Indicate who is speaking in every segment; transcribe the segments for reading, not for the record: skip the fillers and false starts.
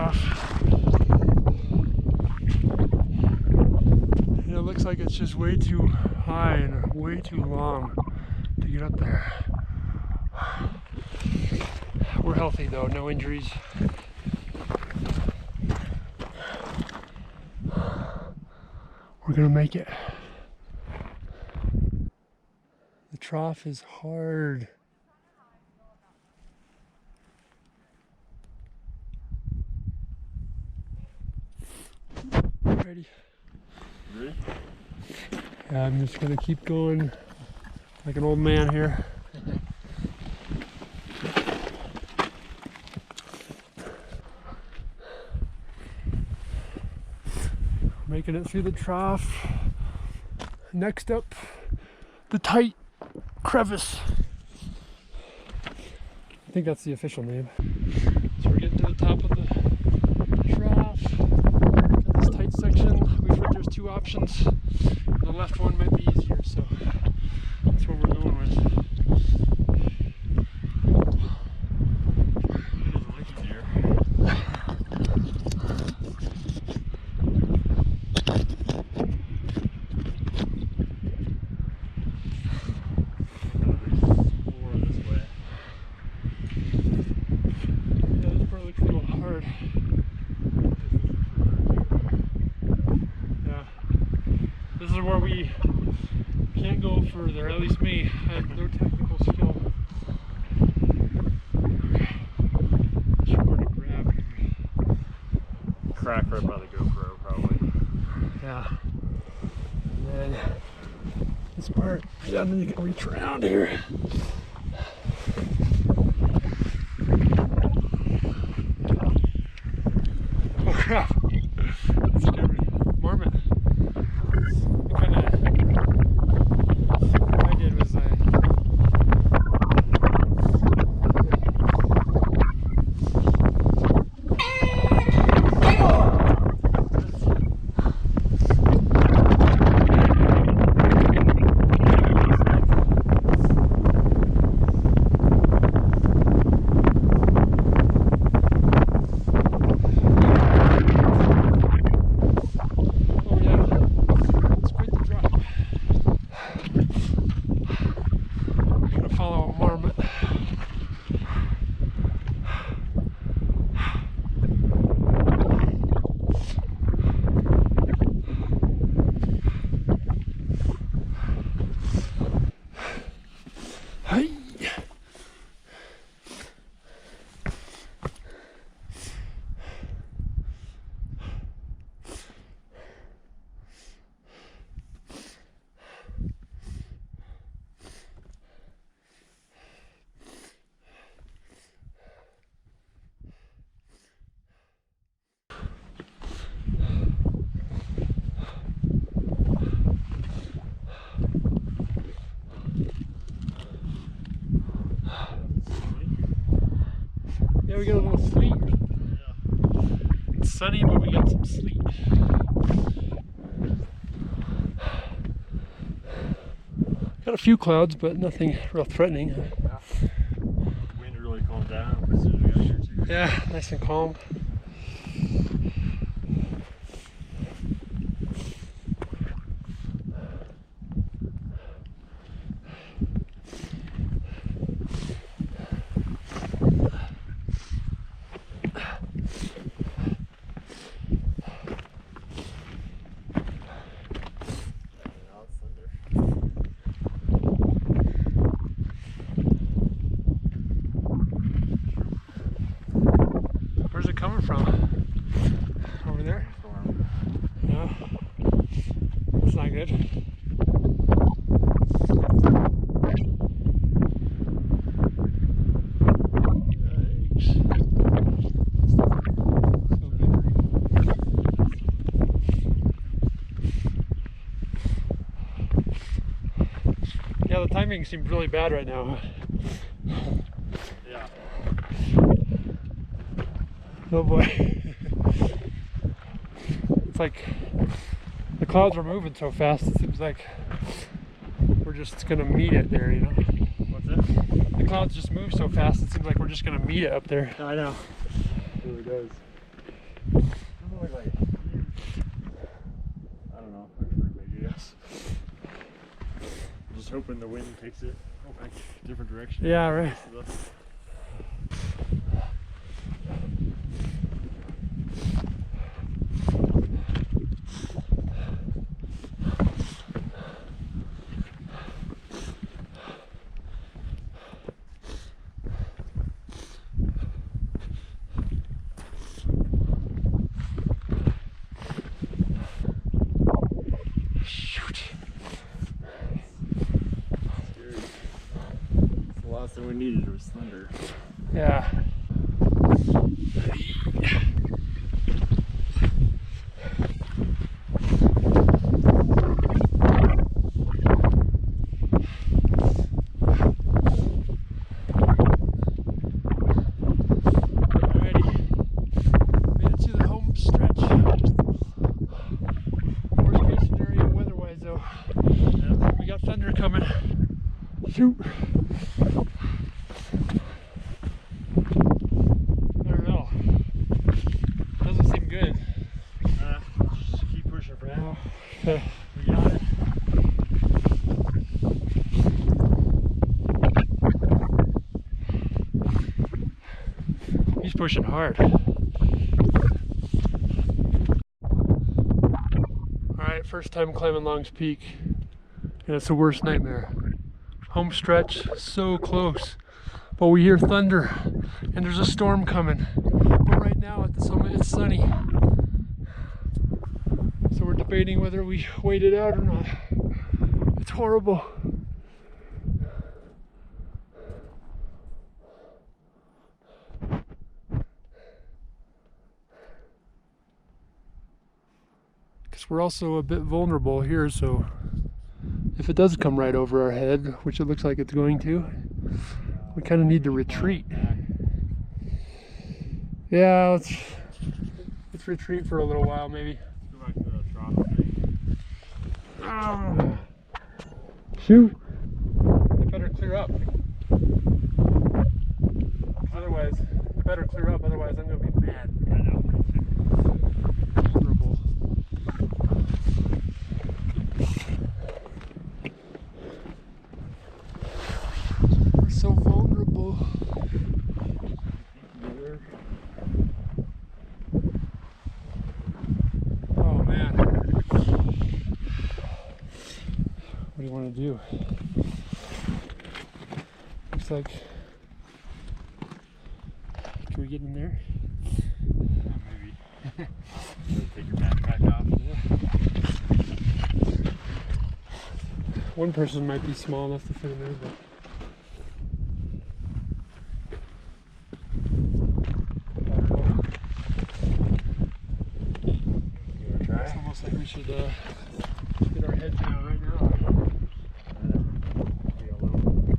Speaker 1: trough. And it looks like it's just way too high and way too long to get up there. We're healthy though, no injuries. We're gonna make it. The trough is hard. Ready?
Speaker 2: Ready?
Speaker 1: Yeah, I'm just gonna keep going like an old man here. Making it through the trough. Next up, the tight crevice. I think that's the official name. So we're getting to the top of the trough. Got this tight section. We've heard there's two options. The left one might be easier, so that's what we're going with.
Speaker 2: It doesn't look easier.
Speaker 1: This is where we can't go further, at least me. I have no technical skill. Not sure where to grab.
Speaker 2: Crack right by the GoPro, probably.
Speaker 1: Yeah. And then this part, yeah, and then you can reach around here. Oh crap. That scared me. Marmot. Yeah, we got a little sleet. Yeah. It's sunny, but we got some sleet. Got a few clouds, but nothing real threatening.
Speaker 2: Yeah. Wind really calmed down as soon as we got here too.
Speaker 1: Yeah, nice and calm. Where's it coming from? Over there? No. That's not good. Yeah, the timing seems really bad right now.
Speaker 2: Yeah.
Speaker 1: Oh boy. It's like the clouds are moving so fast, it seems like we're just gonna meet it there, you know?
Speaker 2: What's that?
Speaker 1: The clouds just move so fast, it seems like we're just gonna meet it up there.
Speaker 2: I know. It really does. hoping the wind takes it like a different direction.
Speaker 1: Yeah, right.
Speaker 2: The last thing we needed was thunder.
Speaker 1: Yeah. Alrighty. Made it to the home stretch. Worst case scenario weather-wise though. Yeah. We got thunder coming. Shoot. I don't know. Doesn't seem good.
Speaker 2: Just keep pushing for now.
Speaker 1: Okay.
Speaker 2: We got it.
Speaker 1: He's pushing hard. Alright, first time climbing Long's Peak. And it's the worst nightmare. Home stretch, so close. But we hear thunder and there's a storm coming. But right now at the summit it's sunny. So we're debating whether we wait it out or not. It's horrible. Because we're also a bit vulnerable here, so if it does come right over our head, which it looks like it's going to, we kind of need to retreat. Yeah, let's retreat for a little while, maybe.
Speaker 2: Go back to the trough thing.
Speaker 1: Oh. Shoot! It better clear up. Otherwise, it better clear up. Otherwise, I'm gonna be mad.
Speaker 2: I know.
Speaker 1: Vulnerable. We're so vulnerable. Oh man. What do you want to do? Looks like. Can we get in there?
Speaker 2: Maybe. Take your backpack off.
Speaker 1: Yeah. One person might be small enough to fit in there, but. It's almost like we should get our heads down right now.
Speaker 2: Be alone.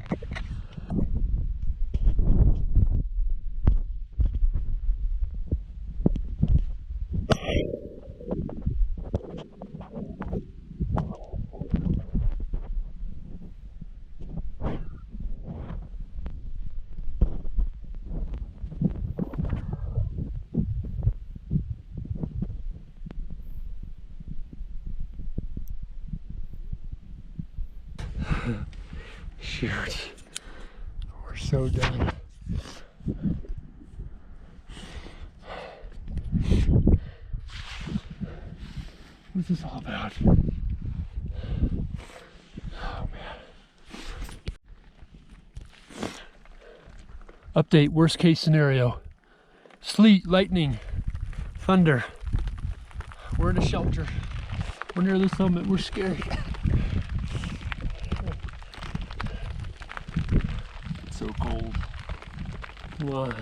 Speaker 1: Shoot. We're so done. What's this all about? Oh man. Update, worst case scenario. Sleet, lightning, thunder. We're in a shelter. We're near the summit, we're scared. It's so cold. Come on.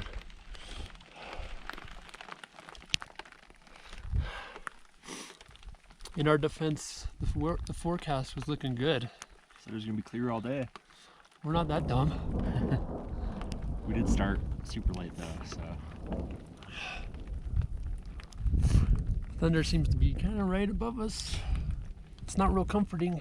Speaker 1: In our defense, the forecast was looking good.
Speaker 2: So there's gonna be clear all day.
Speaker 1: We're not that dumb.
Speaker 2: We did start super late though, so.
Speaker 1: Thunder seems to be kind of right above us. It's not real comforting.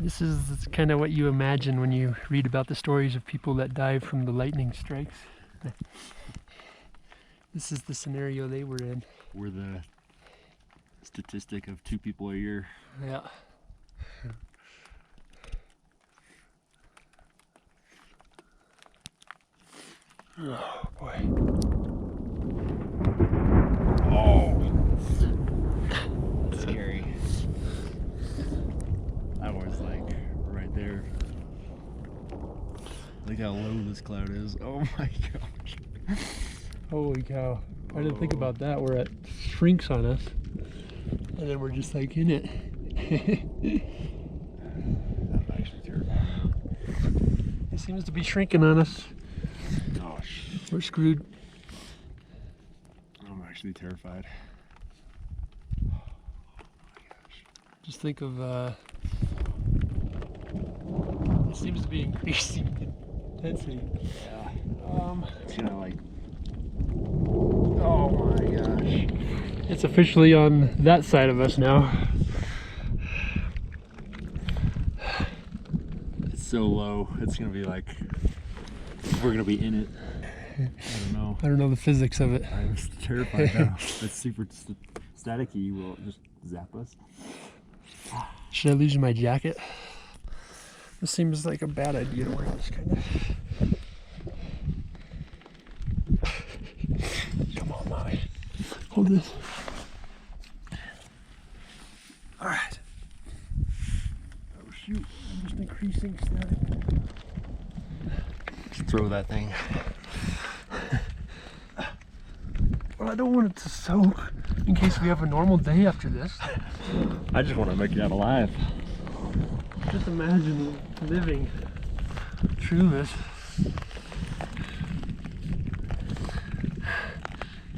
Speaker 1: This is kind of what you imagine when you read about the stories of people that dive from the lightning strikes. This is the scenario they were in.
Speaker 2: We're the statistic of 2 people a year.
Speaker 1: Yeah. Oh boy.
Speaker 2: Oh, that's scary. That was like right there. Look how low this cloud is. Oh my gosh.
Speaker 1: Holy cow. I didn't think about that. We're at shrinks on us. And then we're just like in it.
Speaker 2: I'm actually terrified.
Speaker 1: It seems to be shrinking on us.
Speaker 2: Gosh.
Speaker 1: We're screwed.
Speaker 2: I'm actually terrified.
Speaker 1: Just think of, it seems to be increasing intensity.
Speaker 2: Yeah. It's gonna like, oh my gosh.
Speaker 1: It's officially on that side of us now.
Speaker 2: It's so low. It's gonna be like, we're gonna be in it.
Speaker 1: I don't know the physics of it.
Speaker 2: I'm terrified now. It's super staticky. Will it just zap us?
Speaker 1: Should I lose my jacket? This seems like a bad idea to wear this kind of. Come on, Molly. Hold this. Alright. Oh shoot, I'm just increasing static.
Speaker 2: Just throw that thing.
Speaker 1: Well, I don't want it to soak in case we have a normal day after this.
Speaker 2: I just want to make it out alive.
Speaker 1: Just imagine living through this.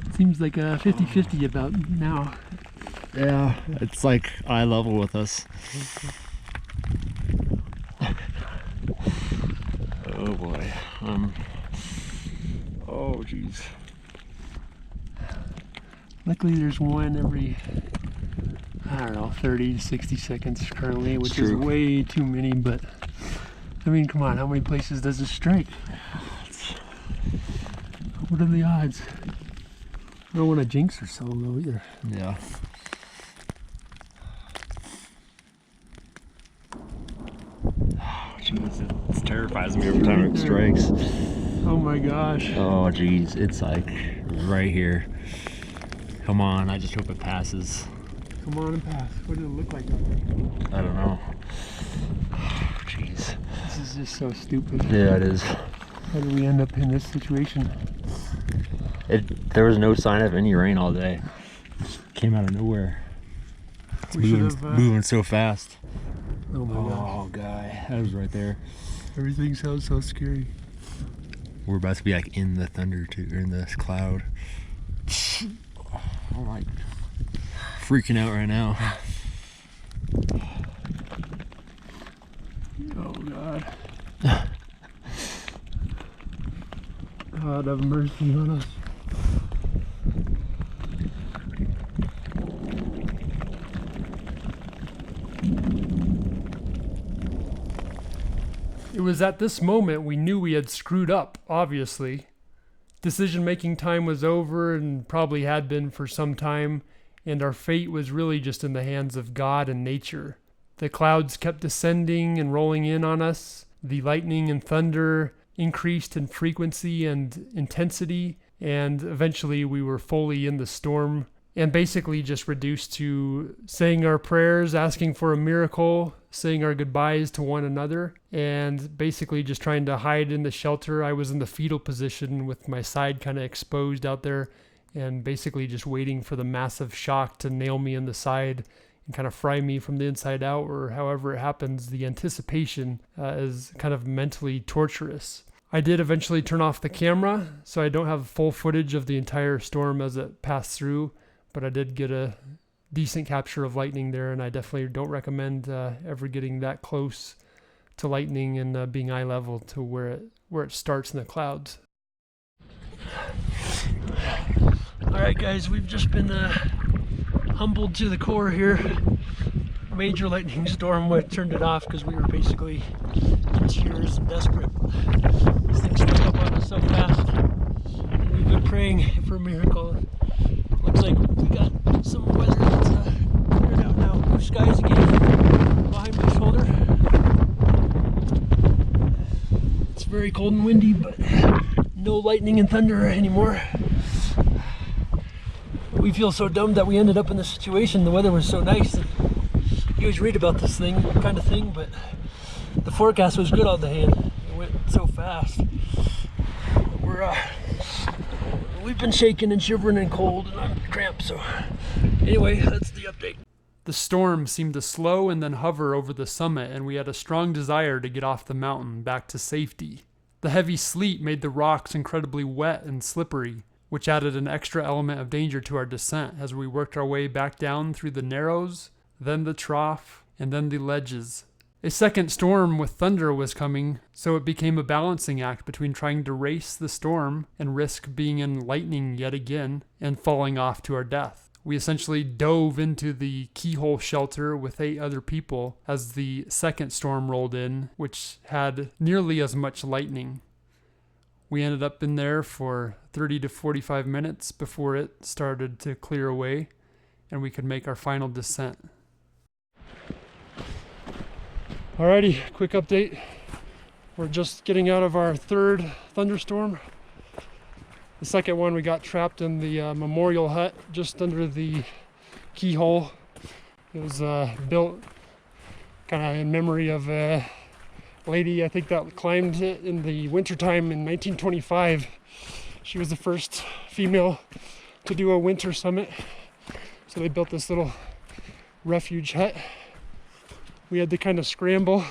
Speaker 1: It seems like a 50-50 about now.
Speaker 2: Yeah, it's like eye level with us. Oh boy. Oh jeez.
Speaker 1: Luckily there's one every, I don't know, 30 to 60 seconds currently, which is way too many, but I mean, come on, how many places does it strike? What are the odds? I don't want to jinx ourselves though either.
Speaker 2: Yeah. Oh jeez, it terrifies me every time it strikes.
Speaker 1: Oh my gosh.
Speaker 2: Oh jeez, it's like right here. Come on, I just hope it passes.
Speaker 1: Come on and pass. What does it look like out there?
Speaker 2: I don't know. Oh, jeez.
Speaker 1: This is just so stupid.
Speaker 2: Yeah, it is.
Speaker 1: How did we end up in this situation?
Speaker 2: There was no sign of any rain all day. It just came out of nowhere. It's moving so fast.
Speaker 1: Oh my gosh.
Speaker 2: Oh, guy. That was right there.
Speaker 1: Everything sounds so scary.
Speaker 2: We're about to be like in the thunder too, or in this cloud. I'm like freaking out right now.
Speaker 1: Oh God. God have mercy on us. It was at this moment we knew we had screwed up, obviously. Decision-making time was over and probably had been for some time, and our fate was really just in the hands of God and nature. The clouds kept descending and rolling in on us. The lightning and thunder increased in frequency and intensity, and eventually we were fully in the storm and basically just reduced to saying our prayers, asking for a miracle, saying our goodbyes to one another, and basically just trying to hide in the shelter. I was in the fetal position with my side kind of exposed out there and basically just waiting for the massive shock to nail me in the side and kind of fry me from the inside out, or however it happens. The anticipation is kind of mentally torturous. I did eventually turn off the camera, so I don't have full footage of the entire storm as it passed through, but I did get a decent capture of lightning there, and I definitely don't recommend ever getting that close to lightning and being eye level to where it starts in the clouds. All right, guys, we've just been humbled to the core here. Major lightning storm. We turned it off because we were basically in tears and desperate. This thing snuck up on us so fast. We've been praying for a miracle. cold and windy, but no lightning and thunder anymore. We feel so dumb that we ended up in this situation. The weather was so nice. You always read about this kind of thing, but the forecast was good all day and it went so fast. We've been shaking and shivering and cold, and I'm cramped. So anyway, that's the update. The storm seemed to slow and then hover over the summit, and we had a strong desire to get off the mountain back to safety. The heavy sleet made the rocks incredibly wet and slippery, which added an extra element of danger to our descent as we worked our way back down through the narrows, then the trough, and then the ledges. A second storm with thunder was coming, so it became a balancing act between trying to race the storm and risk being in lightning yet again and falling off to our death. We essentially dove into the keyhole shelter with 8 other people as the second storm rolled in, which had nearly as much lightning. We ended up in there for 30 to 45 minutes before it started to clear away and we could make our final descent. Alrighty, quick update. We're just getting out of our 3rd thunderstorm. The second one, we got trapped in the memorial hut just under the keyhole. It was built kind of in memory of a lady, I think, that climbed it in the wintertime in 1925. She was the first female to do a winter summit. So they built this little refuge hut. We had to kind of scramble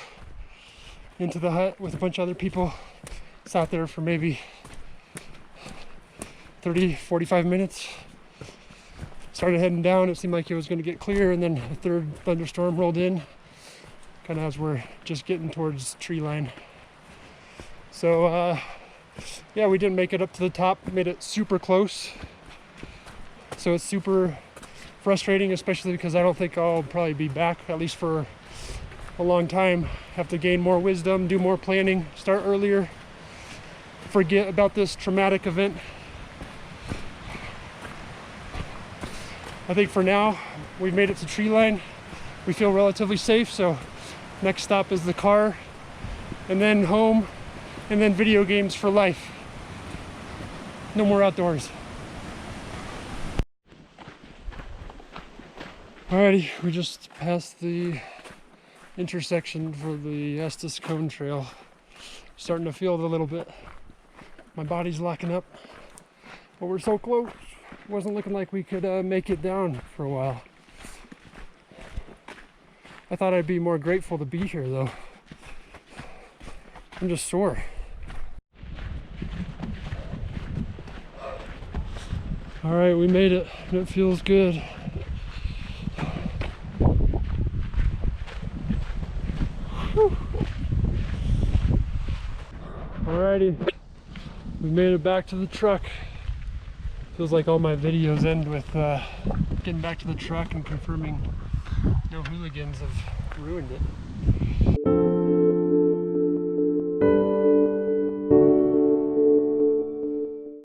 Speaker 1: into the hut with a bunch of other people. Sat there for maybe 30, 45 minutes. Started heading down. It seemed like it was going to get clear, and then a 3rd thunderstorm rolled in, kind of as we're just getting towards tree line. So yeah, we didn't make it up to the top. Made it super close. So it's super frustrating, especially because I don't think I'll probably be back, at least for a long time. Have to gain more wisdom, do more planning, start earlier, forget about this traumatic event. I think for now, we've made it to tree line. We feel relatively safe, so next stop is the car, and then home, and then video games for life. No more outdoors. Alrighty, we just passed the intersection for the Estes Cone Trail. Starting to feel it a little bit. My body's locking up, but we're so close. Wasn't looking like we could make it down for a while. I thought I'd be more grateful to be here though. I'm just sore. Alright, we made it. It feels good. Whew. Alrighty, we made it back to the truck. Feels like all my videos end with getting back to the truck and confirming no hooligans have ruined it.